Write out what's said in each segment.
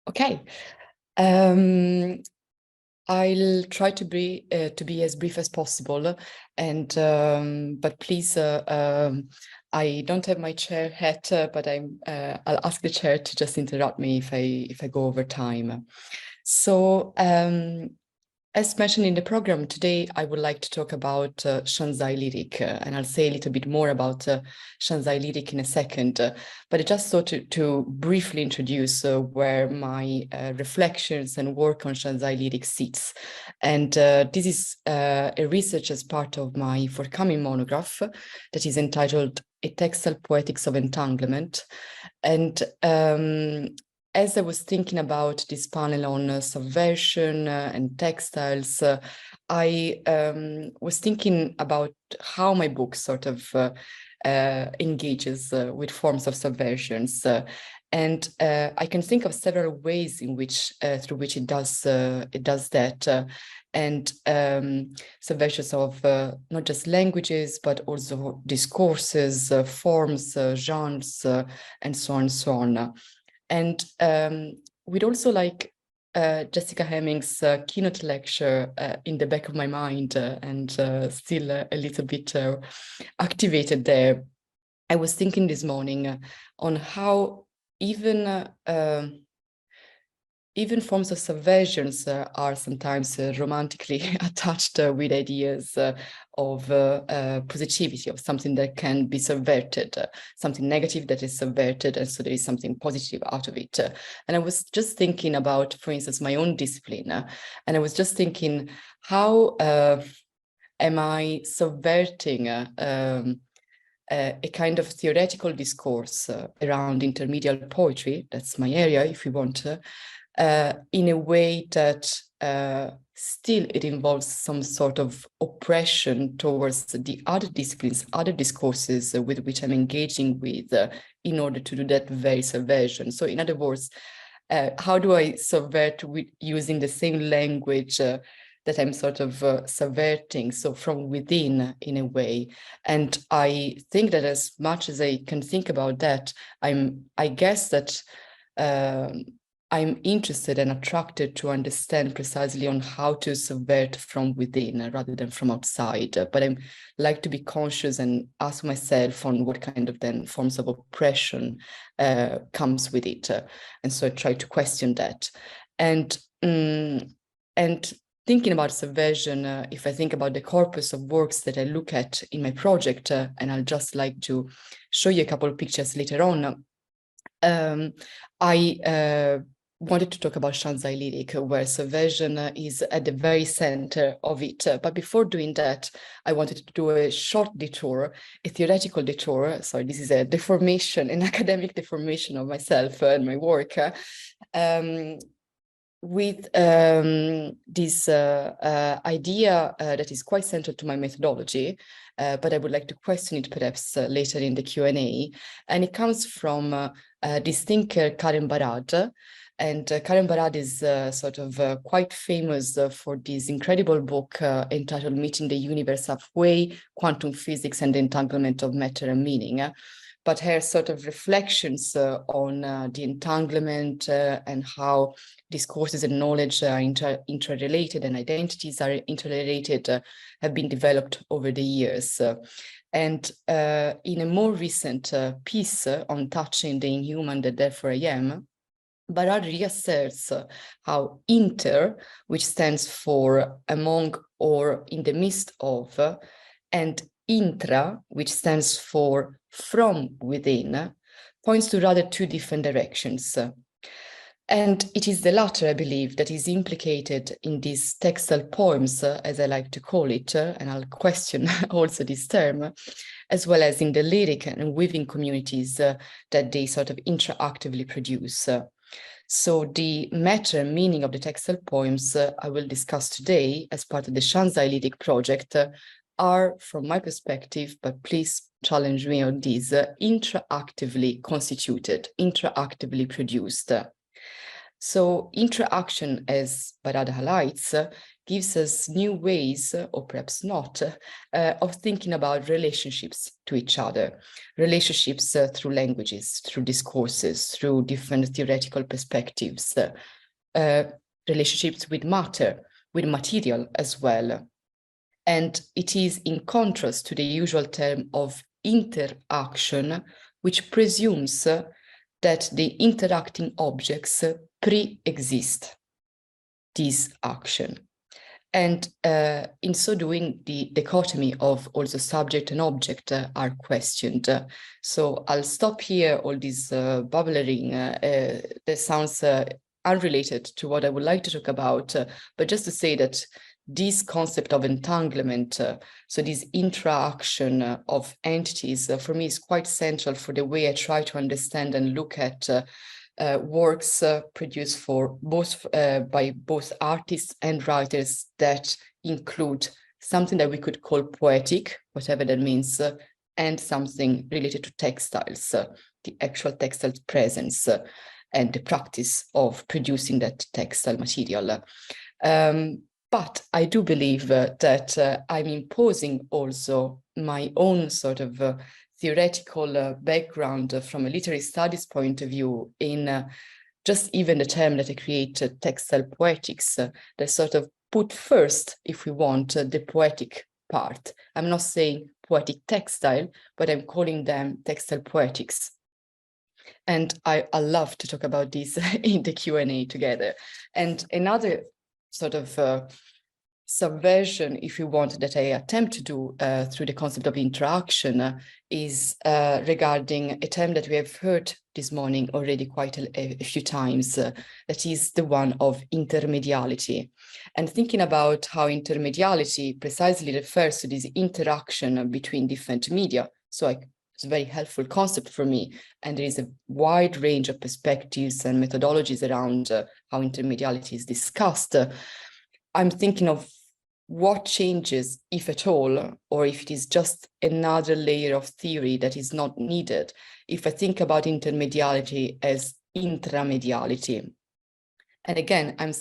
Okay. I'll try to be as brief as possible, and but please, I don't have my chair hat, but I'll ask the chair to just interrupt me if I go over time. So, as mentioned in the program today, I would like to talk about Shanzai lyric, and I'll say a little bit more about Shanzai lyric in a second. But I just thought to briefly introduce where my reflections and work on Shanzai lyric sits. And this is a research as part of my forthcoming monograph that is entitled A Textile Poetics of Entanglement. And as I was thinking about this panel on subversion and textiles, I was thinking about how my book sort of engages with forms of subversions. And I can think of several ways in which, through which it does that. And subversions of not just languages, but also discourses, forms, genres, and so on and so on. And we'd also like Jessica Hemming's keynote lecture in the back of my mind and still a little bit activated there. I was thinking this morning on how even forms of subversions are sometimes romantically attached with ideas of positivity, of something that can be subverted, something negative that is subverted, and so there is something positive out of it. And I was just thinking about, for instance, my own discipline, and I was just thinking, how am I subverting a kind of theoretical discourse around intermediate poetry, that's my area, if you want, in a way that still it involves some sort of oppression towards the other disciplines, other discourses with which I'm engaging with in order to do that very subversion. So in other words, how do I subvert using the same language that I'm sort of subverting, so from within in a way? And I think that as much as I can think about that, I guess that I'm interested and attracted to understand precisely on how to subvert from within rather than from outside. But I like to be conscious and ask myself on what kind of then forms of oppression comes with it. And so I try to question that. And thinking about subversion, if I think about the corpus of works that I look at in my project, and I'll just like to show you a couple of pictures later on, I wanted to talk about Shanzai lyric, where subversion is at the very center of it. But before doing that, I wanted to do a short detour, a theoretical detour. Sorry, this is a deformation, an academic deformation of myself and my work, with this idea that is quite central to my methodology, but I would like to question it perhaps later in the Q&A. And it comes from this thinker, Karen Barad. And Karen Barad is sort of quite famous for this incredible book entitled Meeting the Universe Halfway, Quantum Physics and the Entanglement of Matter and Meaning. But her sort of reflections on the entanglement and how discourses and knowledge are interrelated and identities are interrelated have been developed over the years. And in a more recent piece on Touching the Inhuman, that Therefore I Am, Barad reasserts how inter, which stands for among or in the midst of, and intra, which stands for from within, points to rather two different directions. And it is the latter, I believe, that is implicated in these textile poems, as I like to call it, and I'll question also this term, as well as in the lyric and weaving communities that they sort of interactively produce. So the matter and meaning of the textile poems I will discuss today as part of the Shanzai lyric project are, from my perspective, but please challenge me on these, interactively constituted, interactively produced. So interaction, as Barada highlights, gives us new ways, or perhaps not, of thinking about relationships to each other, relationships through languages, through discourses, through different theoretical perspectives, relationships with matter, with material as well. And it is in contrast to the usual term of interaction, which presumes that the interacting objects pre-exist this action. And in so doing, the dichotomy of also subject and object are questioned. So I'll stop here, all this bubbling that sounds unrelated to what I would like to talk about, but just to say that this concept of entanglement, so this interaction of entities, for me is quite central for the way I try to understand and look at works produced for both by both artists and writers that include something that we could call poetic, whatever that means, and something related to textiles, the actual textile presence and the practice of producing that textile material. But I do believe that I'm imposing also my own sort of theoretical background from a literary studies point of view in just even the term that I create, textile poetics, that sort of put first, if we want, the poetic part. I'm not saying poetic textile, but I'm calling them textile poetics. And I love to talk about this in the Q&A together. And another sort of subversion, if you want, that I attempt to do through the concept of interaction is regarding a term that we have heard this morning already quite a few times, that is the one of intermediality. And thinking about how intermediality precisely refers to this interaction between different media. So it's a very helpful concept for me. And there is a wide range of perspectives and methodologies around how intermediality is discussed. I'm thinking of what changes, if at all, or if it is just another layer of theory that is not needed, if I think about intermediality as intramediality. And again, I'm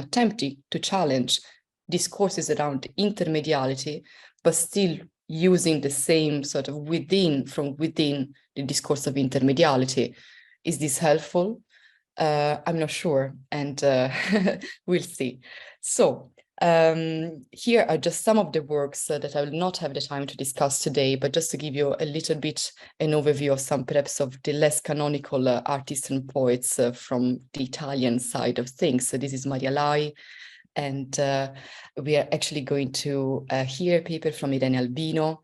attempting to challenge discourses around intermediality, but still using the same sort of from within the discourse of intermediality. Is this helpful? I'm not sure, and we'll see. So here are just some of the works that I will not have the time to discuss today, but just to give you a little bit an overview of some perhaps of the less canonical artists and poets from the Italian side of things. So this is Maria Lai, and we are actually going to hear a paper from Irene Albino,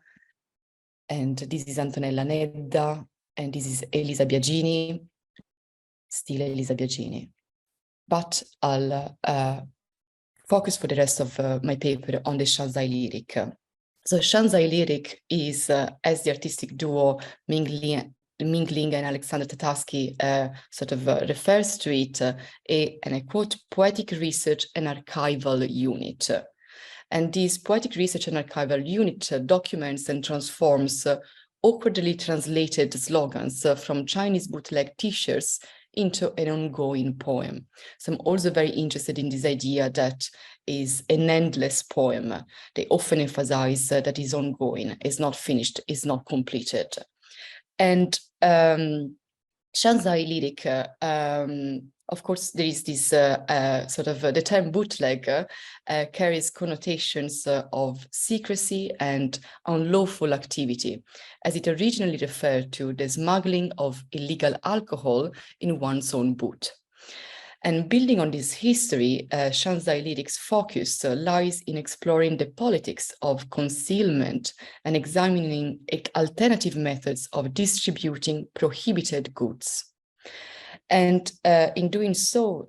and this is Antonella Nedda, and this is Elisa Biagini, still Elisa Biagini. But I'll focus for the rest of my paper on the Shanzai lyric. So Shanzai lyric is, as the artistic duo Mingling and Alexander Tatarsky sort of refers to it, and I quote, poetic research and archival unit. And this poetic research and archival unit documents and transforms awkwardly translated slogans from Chinese bootleg t-shirts into an ongoing poem. So I'm also very interested in this idea that is an endless poem. They often emphasize that is ongoing, is not finished, is not completed. And Shanzai lyric, of course, there is this sort of the term bootleg carries connotations of secrecy and unlawful activity, as it originally referred to the smuggling of illegal alcohol in one's own boot. And building on this history, Shanzai lyrics' focus lies in exploring the politics of concealment and examining alternative methods of distributing prohibited goods. And in doing so,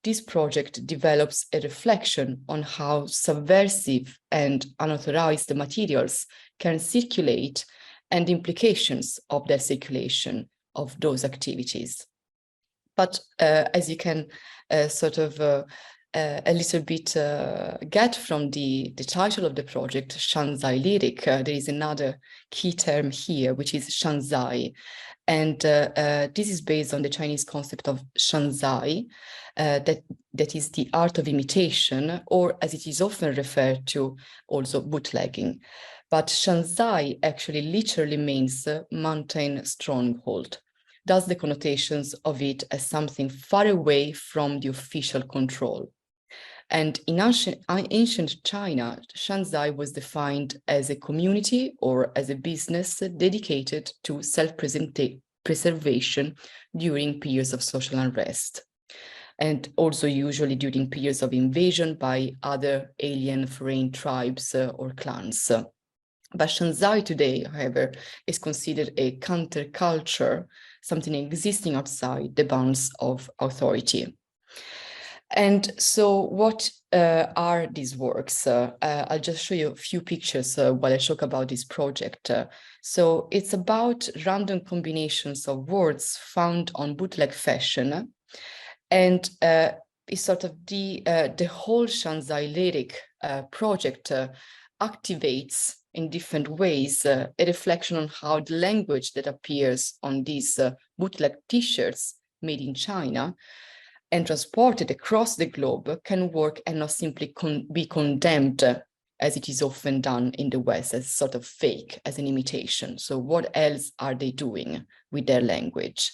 this project develops a reflection on how subversive and unauthorized materials can circulate and the implications of their circulation of those activities. But as you can sort of a little bit get from the title of the project, Shanzai lyric, there is another key term here, which is Shanzai. And this is based on the Chinese concept of Shanzai, that is the art of imitation, or as it is often referred to, also bootlegging. But Shanzai actually literally means mountain stronghold. Thus the connotations of it as something far away from the official control. And in ancient China, Shanzai was defined as a community or as a business dedicated to self-preservation during periods of social unrest, and also usually during periods of invasion by other alien foreign tribes or clans. But Shanzai today, however, is considered a counterculture, something existing outside the bounds of authority. And so what are these works? I'll just show you a few pictures while I talk about this project. So it's about random combinations of words found on bootleg fashion. And it's sort of the whole Shanzai lyric project activates in different ways a reflection on how the language that appears on these bootleg t-shirts made in China and transported across the globe can work and not simply be condemned as it is often done in the West, as sort of fake, as an imitation. So what else are they doing with their language?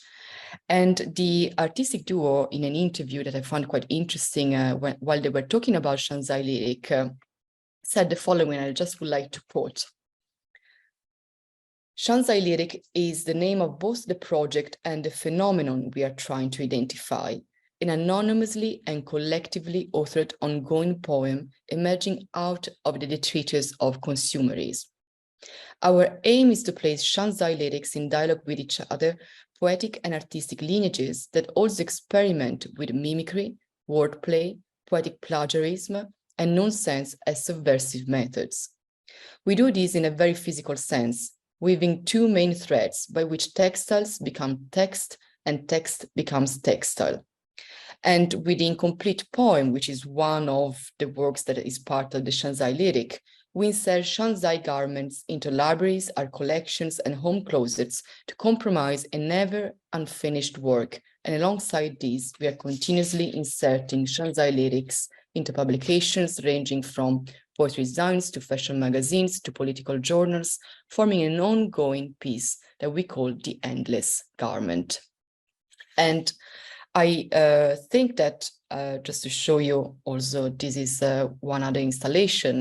And the artistic duo, in an interview that I found quite interesting while they were talking about Shanzai lyric, said the following, and I just would like to quote. Shanzai lyric is the name of both the project and the phenomenon we are trying to identify, an anonymously and collectively authored ongoing poem emerging out of the detritus of consumerism. Our aim is to place Shanzai lyrics in dialogue with each other, poetic and artistic lineages that also experiment with mimicry, wordplay, poetic plagiarism, and nonsense as subversive methods. We do this in a very physical sense, weaving two main threads by which textiles become text and text becomes textile. And with the incomplete poem, which is one of the works that is part of the Shanzai lyric, we insert Shanzai garments into libraries, art collections, and home closets to compromise a never unfinished work. And alongside these, we are continuously inserting Shanzai lyrics into publications ranging from poetry designs to fashion magazines to political journals, forming an ongoing piece that we call the endless garment. And I think that just to show you also, this is one other installation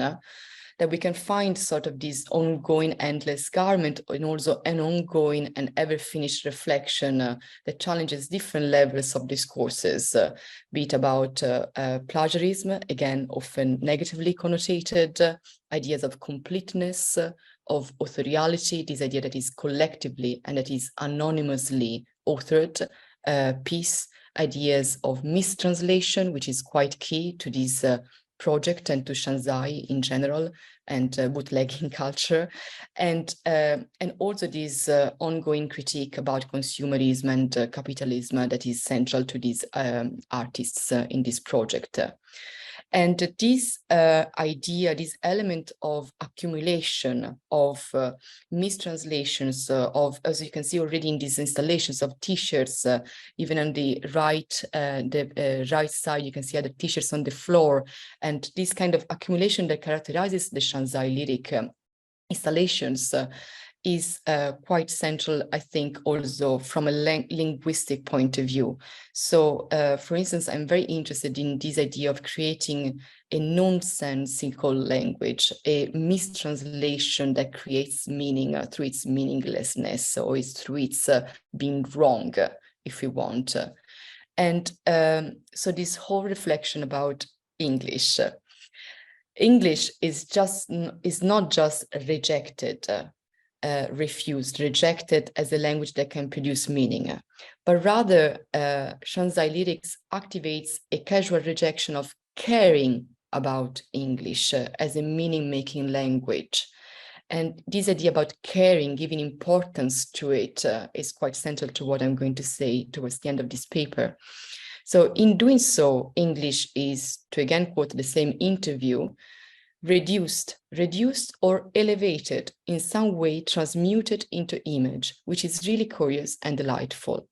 that we can find sort of this ongoing endless garment and also an ongoing and ever finished reflection that challenges different levels of discourses, be it about plagiarism, again, often negatively connotated, ideas of completeness, of authoriality, this idea that is collectively and that is anonymously authored, piece, ideas of mistranslation, which is quite key to this project and to Shanzai in general and bootlegging culture, and also this ongoing critique about consumerism and capitalism that is central to these artists in this project. And this idea, this element of accumulation, of mistranslations, of, as you can see already in these installations of t-shirts, even on the right right side, you can see other t-shirts on the floor, and this kind of accumulation that characterizes the Shanzai lyric installations is quite central, I think, also from a linguistic point of view. So, for instance, I'm very interested in this idea of creating a nonsensical language, a mistranslation that creates meaning through its meaninglessness, or through its being wrong, if we want. And so this whole reflection about English. English is not just rejected, refused, rejected as a language that can produce meaning, but rather Shanzai lyrics activates a casual rejection of caring about English as a meaning-making language. And this idea about caring, giving importance to it, is quite central to what I'm going to say towards the end of this paper. So in doing so, English is, to again quote the same interview, reduced or elevated, in some way transmuted into image, which is really curious and delightful.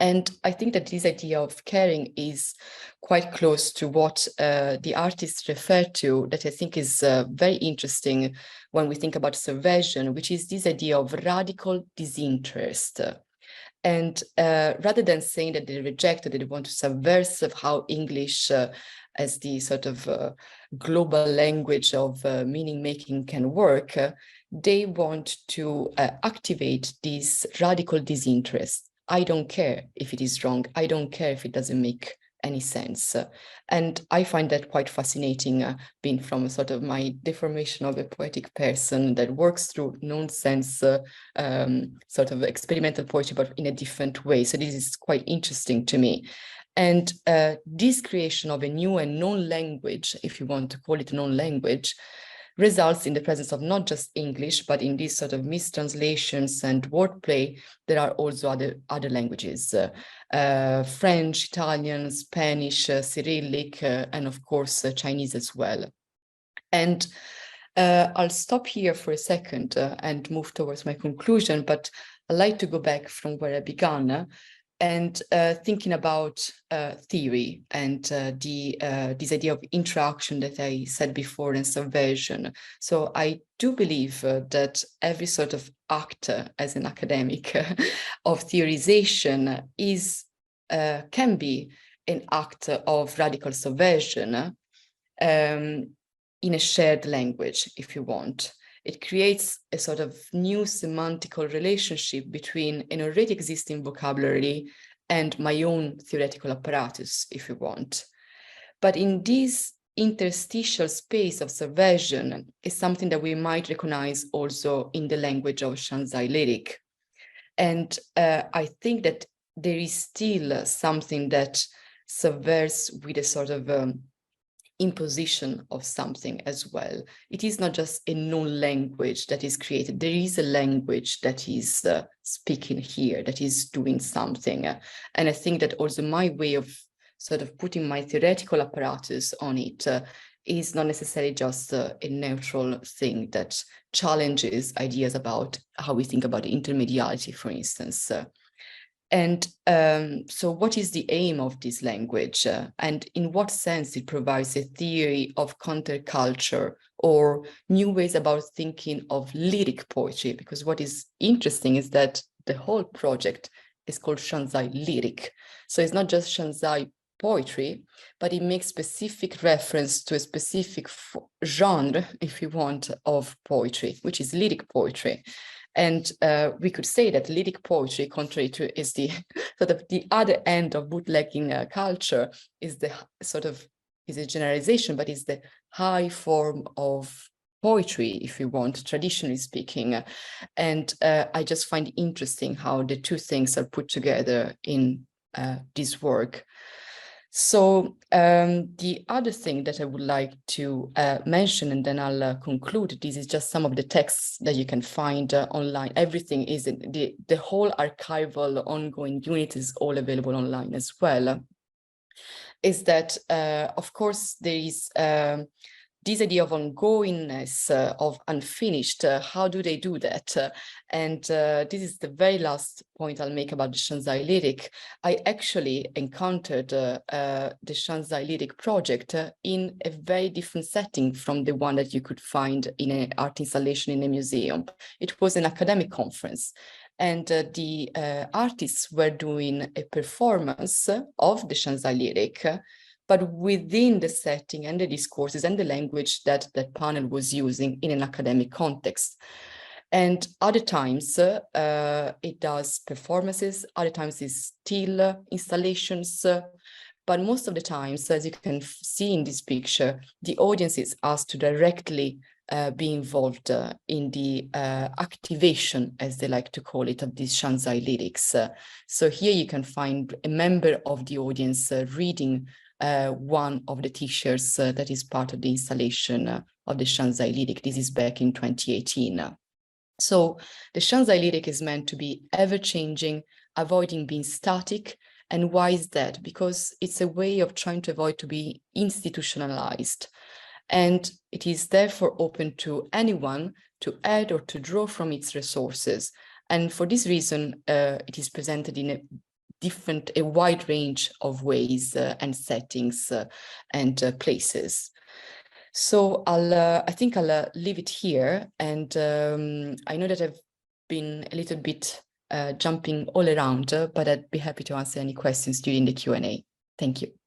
And I think that this idea of caring is quite close to what the artists refer to, that I think is very interesting when we think about subversion, which is this idea of radical disinterest. And rather than saying that they reject, that they want to subvert how English as the sort of global language of meaning making can work, they want to activate this radical disinterest. I don't care if it is wrong. I don't care if it doesn't make any sense. And I find that quite fascinating, being from sort of my deformation of a poetic person that works through nonsense, sort of experimental poetry, but in a different way. So this is quite interesting to me. And this creation of a new and known language, if you want to call it a known language, results in the presence of not just English, but in these sort of mistranslations and wordplay, there are also other languages, French, Italian, Spanish, Cyrillic, and of course, Chinese as well. And I'll stop here for a second and move towards my conclusion, but I'd like to go back from where I began and thinking about theory and this idea of interaction that I said before and subversion. So I do believe that every sort of act as an academic of theorization is can be an act of radical subversion in a shared language, if you want. It creates a sort of new semantical relationship between an already existing vocabulary and my own theoretical apparatus, if you want. But in this interstitial space of subversion is something that we might recognize also in the language of Shanzai lyric. And I think that there is still something that subverts with a sort of imposition of something as well. It is not just a known language that is created. There is a language that is speaking here, that is doing something. And I think that also my way of sort of putting my theoretical apparatus on it is not necessarily just a neutral thing that challenges ideas about how we think about intermediality, for instance. And so what is the aim of this language? And in what sense it provides a theory of counterculture or new ways about thinking of lyric poetry? Because what is interesting is that the whole project is called Shanzai lyric. So it's not just Shanzai poetry, but it makes specific reference to a specific genre, if you want, of poetry, which is lyric poetry. And we could say that lyric poetry, contrary to is the sort of the other end of bootlegging culture, is the sort of is a generalization, but is the high form of poetry, if you want, traditionally speaking. And I just find it interesting how the two things are put together in this work. So the other thing that I would like to mention, and then I'll conclude, this is just some of the texts that you can find online. Everything is, the whole archival ongoing unit is all available online as well. Is that, of course, there is this idea of ongoingness, of unfinished. How do they do that? And this is the very last point I'll make about the Shanzai lyric. I actually encountered the Shanzai lyric project in a very different setting from the one that you could find in an art installation in a museum. It was an academic conference. And the artists were doing a performance of the Shanzai lyric, but within the setting and the discourses and the language that that panel was using in an academic context. And other times it does performances, other times it's still installations, but most of the times, as you can see in this picture, the audience is asked to directly be involved in the activation, as they like to call it, of these Shanzai lyrics. So here you can find a member of the audience reading one of the t-shirts that is part of the installation of the Shanzai lyric. This is back in 2018. So the Shanzai lyric is meant to be ever-changing, avoiding being static, And why is that? Because it's a way of trying to avoid to be institutionalized. And it is therefore open to anyone to add or to draw from its resources. And for this reason, it is presented in a wide range of ways and settings and places. So I think I'll leave it here. And I know that I've been a little bit jumping all around, but I'd be happy to answer any questions during the Q&A. Thank you.